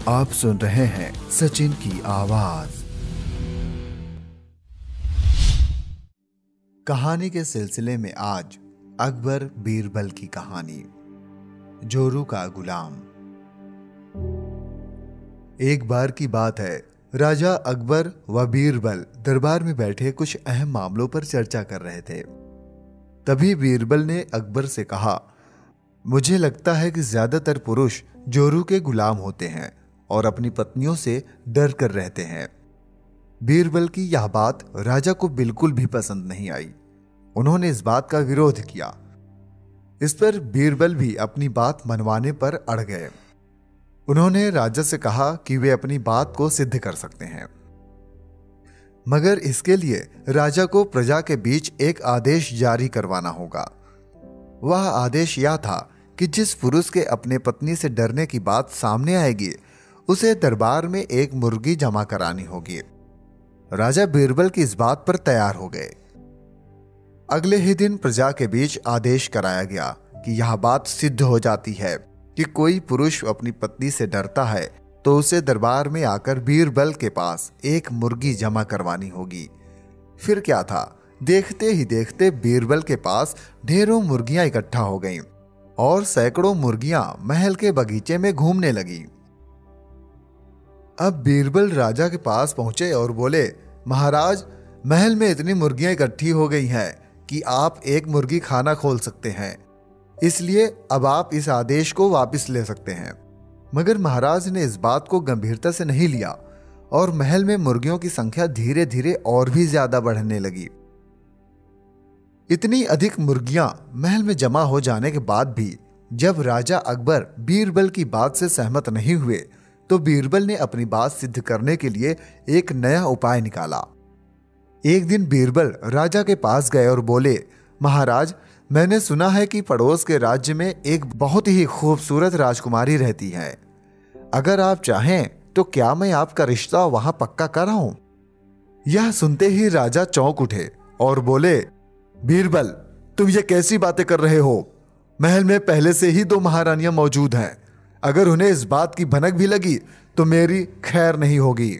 आप सुन रहे हैं सचिन की आवाज। कहानी के सिलसिले में आज अकबर बीरबल की कहानी, जोरू का गुलाम। एक बार की बात है, राजा अकबर व बीरबल दरबार में बैठे कुछ अहम मामलों पर चर्चा कर रहे थे। तभी बीरबल ने अकबर से कहा, मुझे लगता है कि ज्यादातर पुरुष जोरू के गुलाम होते हैं और अपनी पत्नियों से डर कर रहते हैं। बीरबल की यह बात राजा को बिल्कुल भी पसंद नहीं आई। उन्होंने इस बात का विरोध किया। इस पर बीरबल भी अपनी बात मनवाने पर अड़ गए। उन्होंने राजा से कहा कि वे अपनी बात को सिद्ध कर सकते हैं, मगर इसके लिए राजा को प्रजा के बीच एक आदेश जारी करवाना होगा। वह आदेश यह था कि जिस पुरुष के अपने पत्नी से डरने की बात सामने आएगी, उसे दरबार में एक मुर्गी जमा करानी होगी। राजा बीरबल की इस बात पर तैयार हो गए। अगले ही दिन प्रजा के बीच आदेश कराया गया कि यह बात सिद्ध हो जाती है कि कोई पुरुष अपनी पत्नी से डरता है तो उसे दरबार में आकर बीरबल के पास एक मुर्गी जमा करवानी होगी। फिर क्या था, देखते ही देखते बीरबल के पास ढेरों मुर्गियां इकट्ठा हो गईं और सैकड़ों मुर्गियां महल के बगीचे में घूमने लगीं। अब बीरबल राजा के पास पहुंचे और बोले, महाराज, महल में इतनी मुर्गियां इकट्ठी हो गई हैं कि आप एक मुर्गी खाना खोल सकते हैं, इसलिए अब आप इस आदेश को वापस ले सकते हैं। मगर महाराज ने इस बात को गंभीरता से नहीं लिया और महल में मुर्गियों की संख्या धीरे धीरे और भी ज्यादा बढ़ने लगी। इतनी अधिक मुर्गियां महल में जमा हो जाने के बाद भी जब राजा अकबर बीरबल की बात से सहमत नहीं हुए, तो बीरबल ने अपनी बात सिद्ध करने के लिए एक नया उपाय निकाला। एक दिन बीरबल राजा के पास गए और बोले, महाराज, मैंने सुना है कि पड़ोस के राज्य में एक बहुत ही खूबसूरत राजकुमारी रहती है। अगर आप चाहें तो क्या मैं आपका रिश्ता वहां पक्का कराऊं? यह सुनते ही राजा चौंक उठे और बोले, बीरबल, तुम ये कैसी बातें कर रहे हो? महल में पहले से ही 2 महारानियां मौजूद हैं। अगर उन्हें इस बात की भनक भी लगी तो मेरी खैर नहीं होगी।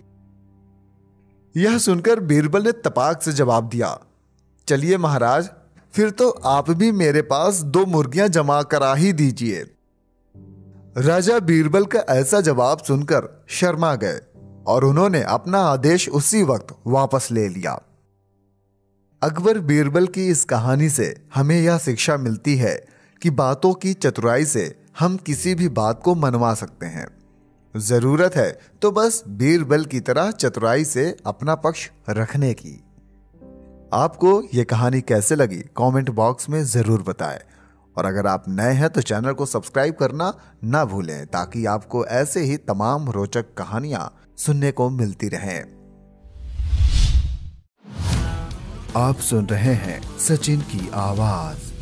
यह सुनकर बीरबल ने तपाक से जवाब दिया, चलिए महाराज, फिर तो आप भी मेरे पास 2 मुर्गियां जमा करा ही दीजिए। राजा बीरबल का ऐसा जवाब सुनकर शर्मा गए और उन्होंने अपना आदेश उसी वक्त वापस ले लिया। अकबर बीरबल की इस कहानी से हमें यह शिक्षा मिलती है कि बातों की चतुराई से हम किसी भी बात को मनवा सकते हैं। जरूरत है तो बस बीरबल की तरह चतुराई से अपना पक्ष रखने की। आपको यह कहानी कैसे लगी कमेंट बॉक्स में जरूर बताएं और अगर आप नए हैं तो चैनल को सब्सक्राइब करना ना भूलें ताकि आपको ऐसे ही तमाम रोचक कहानियां सुनने को मिलती रहें। आप सुन रहे हैं सचिन की आवाज।